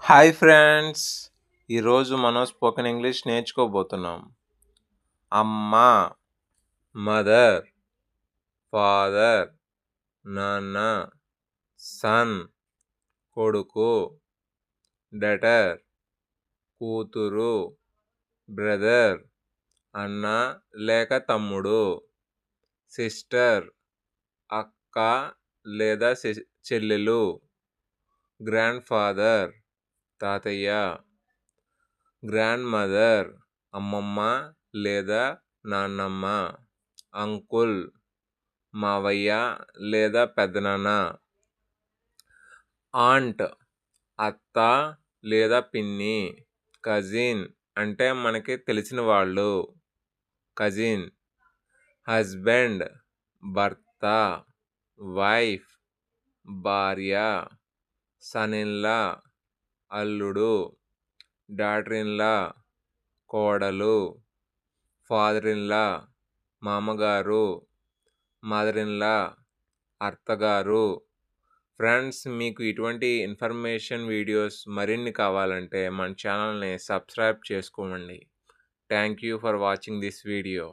Hi friends! ఈరోజు మనం spoken English నేర్చుకోబోతున్నాం. అమ్మ, మదర్, ఫాదర్, నాన్న, సన్, కొడుకు, డాటర్, కూతురు, బ్రదర్, అన్న లేక తమ్ముడు, సిస్టర్, అక్క లేదా చెల్లెలు, గ్రాండ్ ఫాదర్, తాతయ్య, గ్రాండ్ మదర్, అమ్మమ్మ లేదా నాన్నమ్మ, అంకుల్, మావయ్య లేదా పెదనాన్న, ఆంట్, అత్త లేదా పిన్ని, కజిన్ అంటే మనకి తెలిసిన వాళ్ళు, కజిన్, హస్బెండ్, భర్త, వైఫ్, భార్య, సన్ ఇన్ లా, అల్లుడు, డాటర్ ఇన్ లా, కోడలు, ఫాదర్ ఇన్ లా, మామగారు, మదర్ ఇన్ లా, అత్తగారు. ఫ్రెండ్స్, మీకు ఇటువంటి ఇన్ఫర్మేషన్ వీడియోస్ మరిన్ని కావాలంటే మన ఛానల్ని సబ్స్క్రైబ్ చేసుకోండి. Thank you for watching this video.